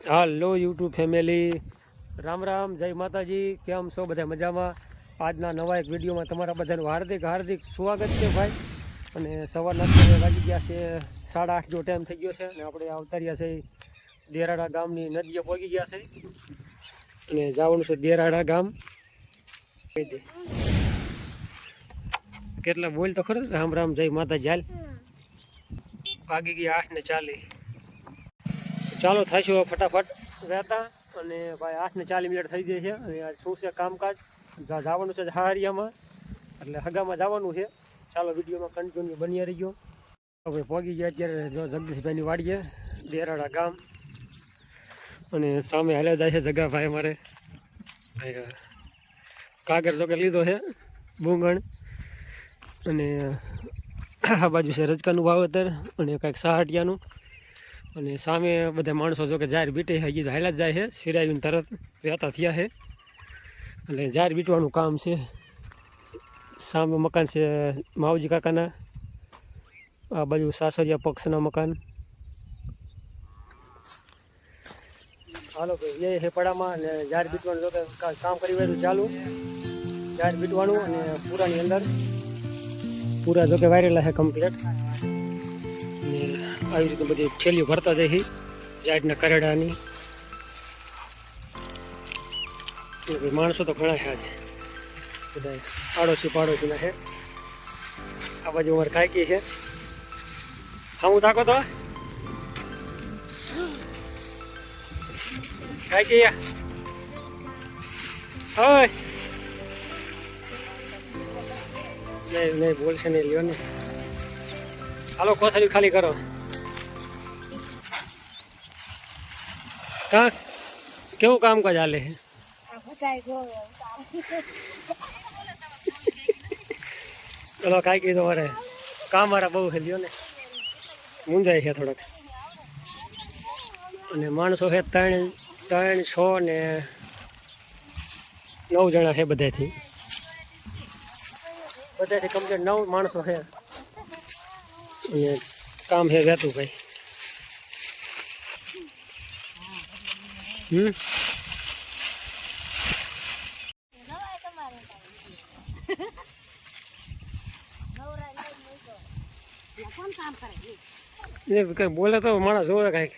હાલો YouTube family, Ram Ram, જય માતાજી. કેમ છો બધા? મજામાં? આજના નવા એક વિડીયોમાં તમારા બધાનું હાર્દિક હાર્દિક સ્વાગત છે ભાઈ. અને સવારના વાગી ગયા છે 8:30 જો ટાઈમ થઈ ગયો છે અને આપણે આવતા રહ્યા છે દેરાડા ગામની નદીએ પહોંચી ગયા છે અને જવાનું છે દેરાડા ગામ. કેટલા બોલ તો ખરો. રામ રામ, જય માતાજી. હાલ વાગી ગયા 8:40. ચાલો થઈશું ફટાફટ વહેતા. અને ભાઈ 8:40 થઈ જાય છે અને આજ શું છે કામકાજ, જવાનું છે હારિયામાં, એટલે હગામાં જવાનું છે. ચાલો વિડીયોમાં કન્ટિન્યુ બની રહી ગયો. હવે પહોંચી ગયા અત્યારે જો જગદીશભાઈની વાડીએ દેરાડા ગામ. અને સામે હાલ્યા જાય છે જગાભાઈ અમારે. કાગર જો કે લીધો છે બુંગણ. અને આ બાજુ છે રજકાનું વાવેતર અને કંઈક સાહટિયાનું. અને સામે બધા માણસો જો કે જાહેર બીટે હજી તો હાલ્યા જ જાય છે. સિરાવીને તરત રહેતા થયા છે એટલે જાહેર બીટવાનું કામ છે. સામે મકાન છે માવજી કાકાના, આ બાજુ સાસરિયા પક્ષના મકાન. હાલો ભાઈ એ છે પડામાં અને જાહેર બીટવાનું જો કે કામ કરી હોય તો ચાલુ જાહેર બીટવાનું. અને પૂરાની અંદર પૂરા જો કે વાયરેલા છે કમ્પ્લીટ. અને આવી રીતે બધી ઠેલીઓ ભરતા જાય છે જાહેરના કરેડાની. માણસો તો ઘણા છે આજે બધા આડોશી પાડોશીના છે. આ બાજુ અમારે કાંઈકી છે. હા હું તાકો તો કાંઈકી હોય નહીં નહીં બોલશે નહીં લ્યો ને. હાલો કોથળી ખાલી કરો. કા કેવું કામકાજ હાલે છે? ચલો કાંઈ કીધું મારે કામ મારા બહુ છે લ્યો ને, મૂંઝાય છે થોડોક. અને માણસો છે 3, 6 ને 9 જણા છે બધાથી કમ્પ્લીટ 9 માણસો છે. અને કામ છે વહેતું ભાઈ. કઈ બોલે તો માણસ જોવે કઈક.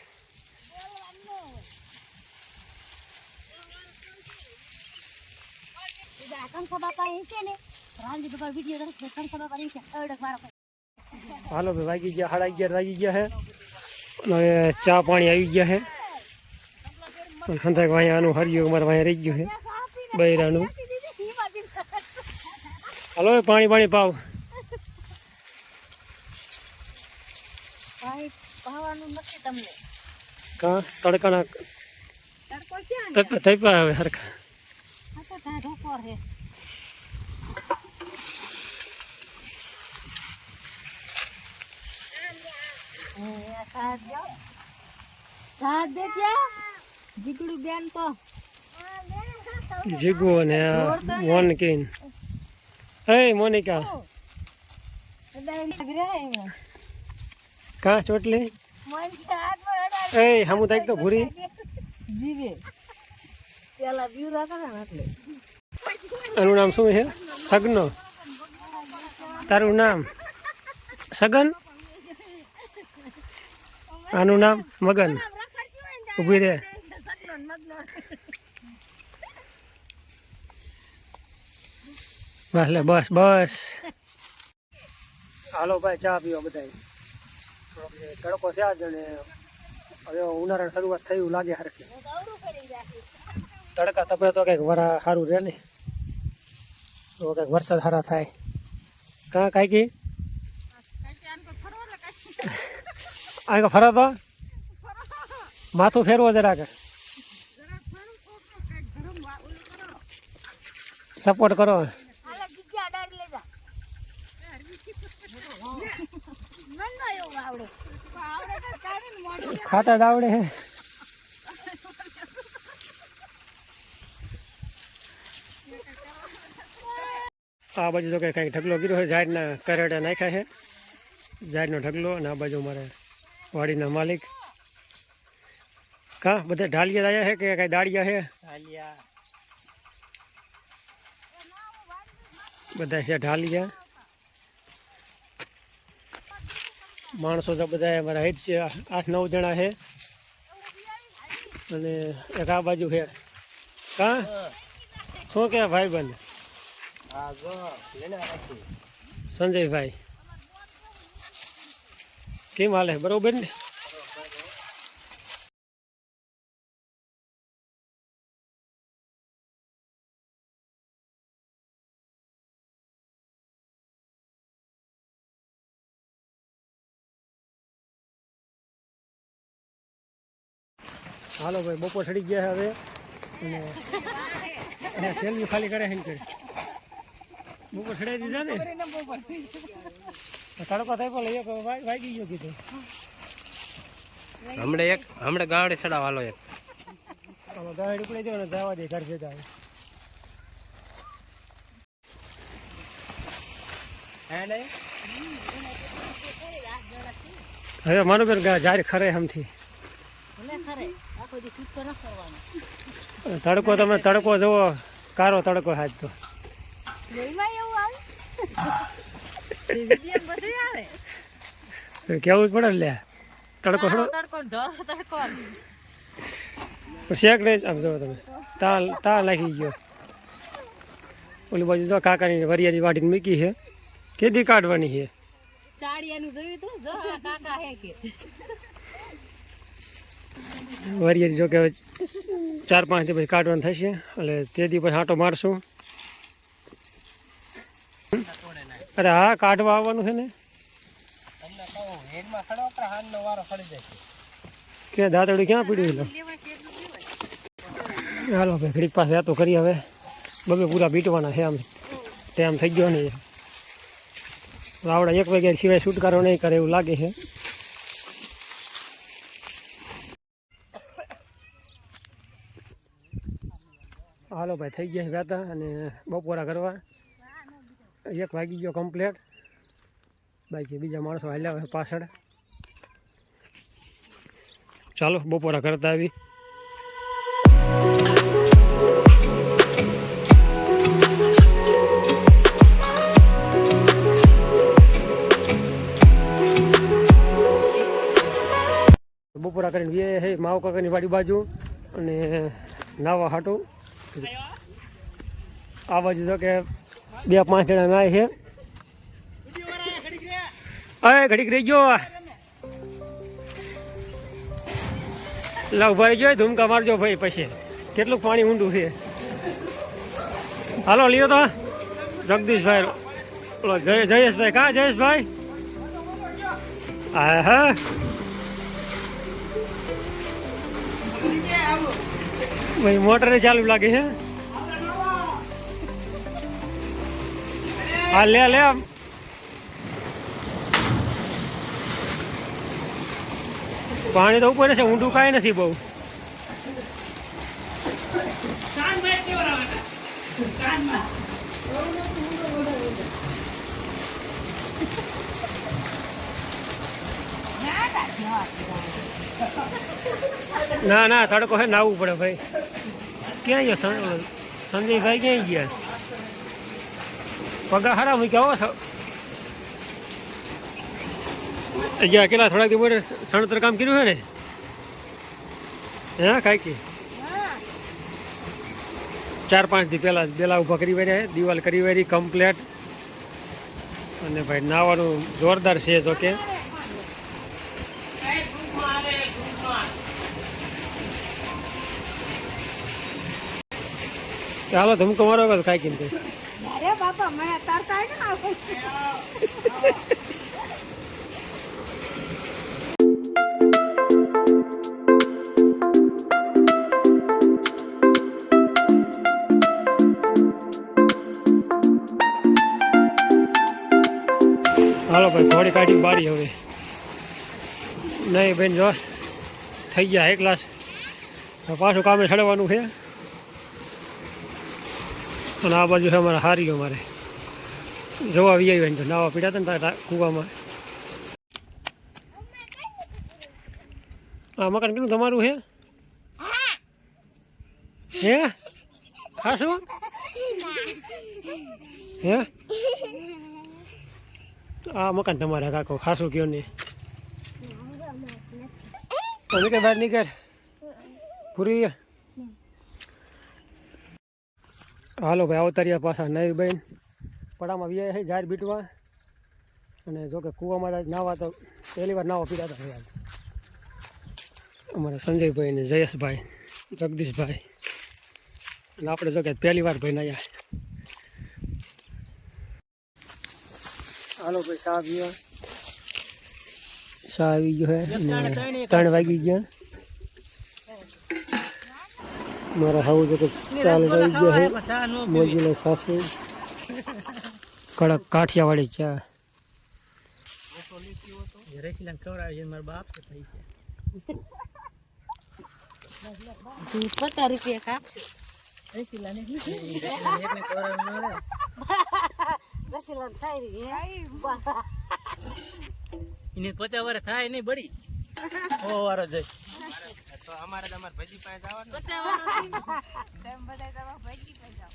હાલો ભાઈ વાગી ગયા 11:30 વાગી ગયા છે. હવે ચા પાણી આવી ગયા છે. ખંધાક અહીંયા આનું હરિયું અમારે અહીંયા રહી ગયું છે બૈરાનું. હાલો પાણી પાણી પાવ. કા તડકાના તડપા આવે હરખા. જીગુ અને મોનકીન. હે મોનિકા કા ચોટલી એ હમું તાક તો ભૂરી. આનું નામ શું છે? સગનો. તારું નામ સગન, આનું નામ મગન. ઉભી રે. બસ બસ બસ. હાલો ભાઈ ચા પીવા બધા. તડકો છે આજ અને હવે ઉનાળાની શરૂઆત થઈ એવું લાગે હરખી. તડકા તપે તો કંઈક વરા સારું રહે ને, તો કંઈક વરસાદ સારા થાય. કાં કાંઈકી આ ફરો તો માથું ફેરવો જરાક, સપોર્ટ કરો. ખાતા જ આવડે હે. આ બાજુ તો કંઈક ઢગલો કર્યો છે, ઝાડના કરેડા નાખ્યા છે, ઝાડનો ઢગલો. અને આ બાજુ મારે વાડીના માલિક કા બધા ઢાલિયા આવ્યા છે કે કઈ દાળિયા છે? બધા છે ઢાલિયા. માણસો તો બધા અમારા હેઠ છે, 8-9 જણા છે. અને એક આ બાજુ છે. કા શું કે ભાઈબંધ? સંજયભાઈ કેમ હાલે? બરોબર ને? હાલો ભાઈ, બપોર ચડી ગયા હવે. અને સેલવી ખાલી કરે છે. બપોર ચડાવી દીધા ને? તડકો થાય પણ એક વાગી ગયો કીધું. હમણાં ગાવડે ચડાવ. હાલો એક ગાવડે ઉપડી જાવ ને જવા દે ઘર જતા. હવે મારું બેન જાહેર ખરે હમથી તડકો. તમે તડકો જુઓ, કારો તડકો હાજ તો કેવું જ પડે. લે તડકો શેક નહીં. આમ જુઓ તમે, તાલ લાગી ગયો. ઓલી બાજુ જો કાકાની વરિયાળી વાટીને મૂકી છે. કેદી કાઢવાની છે? વરિયાળી જો કે 4-5 દી પછી કાઢવાનું થશે. એટલે તે દી પછી આંટો મારશું. અરે હા, કાઢવા આવવાનું છે ને. કે દાંતડી ક્યાં પીડ્યું? હાલો ભાઈ, ઘડીક પાસે વાતો કરી. હવે બબે પૂરા બીટવાના છે. આમ તેમ થઈ ગયો ને. આવડા 1 વાગ્યા સિવાય છુટકારો નહીં કરે એવું લાગે છે. હાલો ભાઈ, થઈ ગયા ગાતા અને બપોરા કરવા. 1 વાગી ગયો કમ્પ્લેટ. બાકી બીજા માણસો હાલ્યા હોય પાછળ. ચાલો બપોરા કરતા આવી. બપોરા કરીને વે હે માવ કાકાની વાડી બાજુ અને નાવા હાટું. આ બાજુ જો કે 2-5 જણા નાય છે. અરે ઘડીક રહી ગયો. ઉભા રહી ગયો. ધૂમકા મારજો ભાઈ. પછી કેટલું પાણી ઊંડું છે. હાલો લ્યો તો જગદીશભાઈ. ઓલો જયેશભાઈ. કા જયેશભાઈ? હા હા, ભાઈ મોટર ચાલુ લાગે છે. હા લે લે. પાણી તો ઉપર છે, ઊંડું કાંઈ નથી બહુ. ના ના, તડકો છે, નાવું પડે ભાઈ. ક્યાં ગયો સંજયભાઈ? ક્યાંય ગયા? પગા હારા મૂક્યા હો. અહીંયા કેટલા થોડાક દિવસ સણતર કામ કર્યું છે ને? હા કાંઈ કે 4-5 દી પહેલાં બેલા ઊભા કરી વાર્યા. દિવાલ કરી વારી કમ્પ્લેટ. અને ભાઈ નાવાનું જોરદાર છે. જો કે ચાલો ધમકો મારો કાંઈ કિંમત. હાલો ભાઈ, થોડી કાઢી બારી હવે. નહીં બેન, જો થઈ ગયા 1 ગ્લાસ. પાછું કામે ચડવાનું છે. અને આ બાજુ છે અમારા હારીઓ. મારે જોવા આવી આવી તો નાવા પીડ્યા હતા ને કૂવામાં. આ મકાન કેટલું તમારું છે? હે ખાશું હે આ મકાન તમારા કાકો ખાશું કયો નહીં નીકળ બહાર નીકળ પૂરી હાલો ભાઈ અવતાર્યા પાછા નહીં બેન પડામાં વ્યાય છે ઝાડ બીટવા અને જો કે કૂવામાં નાવા તો પહેલી વાર નાવા પીડા હતા અમારા સંજયભાઈ ને જયેશભાઈ જગદીશભાઈ અને આપણે જો કે પહેલી વાર ભાઈ નાયા હાલો ભાઈ શા આવી ગયો હે 3 વાગી ગયા મારા હાઉ જો કે ચાલ રહી ગયો હે મોજીલો સાસુ કડક કાઠિયાવાડી ચા રેસીલાન ખવડાવે છે મારા બાપ કે થઈ છે 50 રૂપિયા કાપશે રેસીલાન એકને ખવડાવે મળે રેસીલાન થાય રે ઇને 50 વર્ષ થાય નહીં બડી ઓ વારો જઈ તો અમારે ભાજી પાસે જવાનું 50 વર્ષ તેમ બધા તમાર ભાજી પાસે જાવ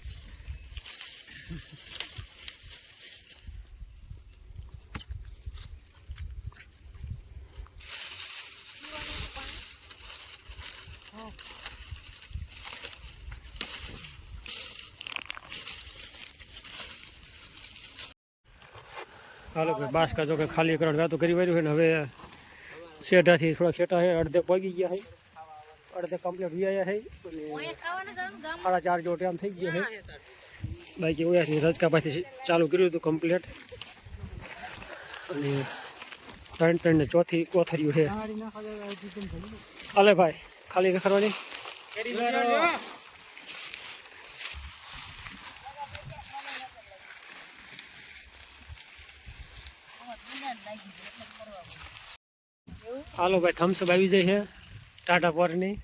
હાલો ભાઈ બાસકા જો કે ખાલી કરણ વાતો કરી વાર્યું છે ને હવે શેઢાથી થોડા છેટા છે અડધે પગી ગયા છે અડધે કમ્પ્લીટ વ્યાયા છે અને 4:30 જેવો ટાઈમ થઈ ગયો છે બાકી ઓયાથી રજકા પાસેથી ચાલુ કર્યું હતું કમ્પ્લીટ અને 3 ને ચોથી કોથર્યું છે હાલે ભાઈ ખાલી કરવાની હાલો ભાઈ થમ્સઅપ આવી જાય છે ટાટા પરની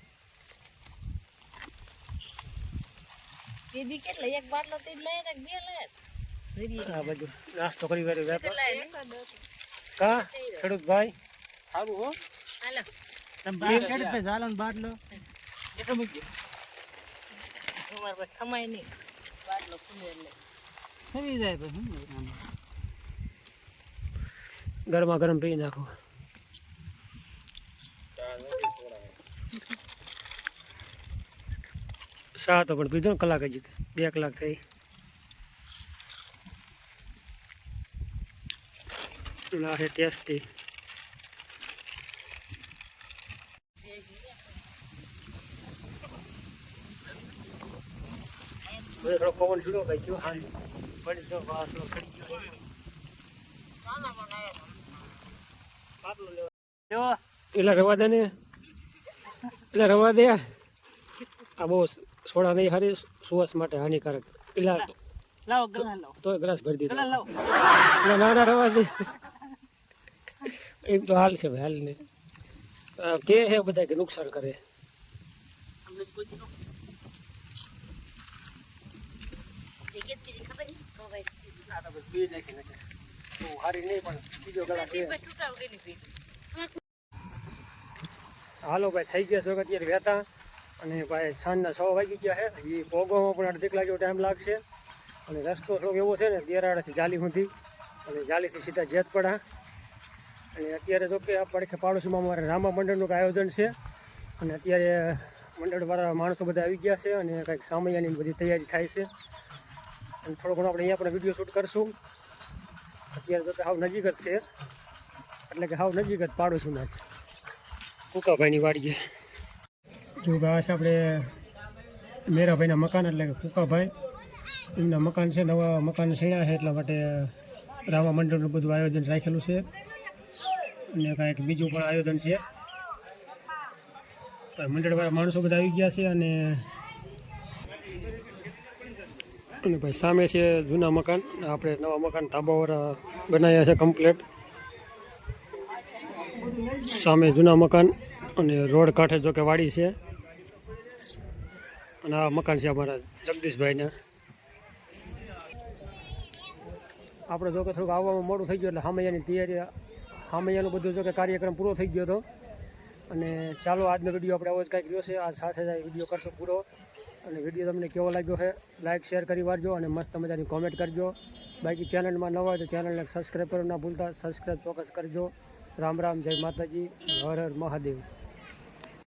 કેદી કેટલા એક બાટલો તે લઈ ને બે લે આ બધું નાસ્તો કરી વારી વેપાર કા ખેડૂત ભાઈ સારું હો હાલો તમે ખેડૂત ભાઈ ઝાલન બાટલો એટલો મૂકી ઉમર ભાઈ ખમાય નહીં બાટલો ખુલે લે થઈ જાય ભાઈ ગરમા ગરમ પી નાખો શા તો પણ પીધો ને કલાક જ 2 કલાક થઈ ના છે ટેસ્ટી થોડો પવન છૂટો કઈ ગયો હા પડી જો વાસલો સડી ગયો એટલે રવા દે ને એટલે રવા દે આ બહુ સોડા નહીં હારી સુવાસ માટે હાનિકારક એટલે લાવો ગ્લાસ લાવો તો ગ્લાસ ભરી દીધો લાવો ના રવા દે એક તો હાલ છે ભાઈ હાલ ને કે હે બધા કે નુકસાન કરે હાલો ભાઈ થઈ ગયા છો અત્યારે વહેતા અને ભાઈ સાંજના 6 વાગી ગયા છે એ પોગવામાં પણ અડધી કલાક જેવો ટાઈમ લાગશે અને રસ્તો થોડોક એવો છે ને દેરાડાથી જાલી સુધી અને જાલીથી સીધા જેતપડા અને અત્યારે જો કે પડખે પાડોશીમાં અમારે રામા મંડળનું આયોજન છે અને અત્યારે મંડળવાળા માણસો બધા આવી ગયા છે અને કંઈક સામૈયાની બધી તૈયારી થાય છે અને થોડો ઘણો આપણે અહીંયા પણ વિડીયો શૂટ કરશું અત્યારે તો હાવ નજીક જ છે એટલે કે હાવ નજીક જ પાડોશીમાં છે કુકાભાઈની વાડીએ જો આ છે આપણે મેરાભાઈના મકાન એટલે કે કુકાભાઈ એમના મકાન છે નવા મકાન સીણ્યા છે એટલા માટે રામા મંડળનું બધું આયોજન રાખેલું છે અને કાંઈક બીજું પણ આયોજન છે મંડળવાળા માણસો બધા આવી ગયા છે અને ભાઈ સામે છે જૂના મકાન આપણે નવા મકાન ધાબાવાળા બનાવ્યા છે કમ્પ્લેટ સામે જૂના મકાન અને રોડ કાંઠે જો કે વાડી છે અને આ મકાન છે અમારા જગદીશભાઈના આપણે જો કે થોડુંક આવવામાં મોડું થઈ ગયું એટલે હામૈયાની તૈયારી હામૈયાનું બધું જો કે કાર્યક્રમ પૂરો થઈ ગયો હતો અને ચાલો આજનો વિડીયો આપણે આવો જ કાંઈક રહ્યો છે. આ સાથે જ વિડીયો કરશો પૂરો. અને વિડીયો તમને કેવો લાગ્યો છે લાઇક શેર કરી વાળજો અને મસ્ત મજાની કોમેન્ટ કરજો. બાકી ચેનલમાં નવા હોય તો ચેનલને સબસ્ક્રાઈબ કરવા ના ભૂલતા. સબસ્ક્રાઈબ ચોક્કસ કરજો. રામ રામ, જય માતાજી, હર હર મહાદેવ.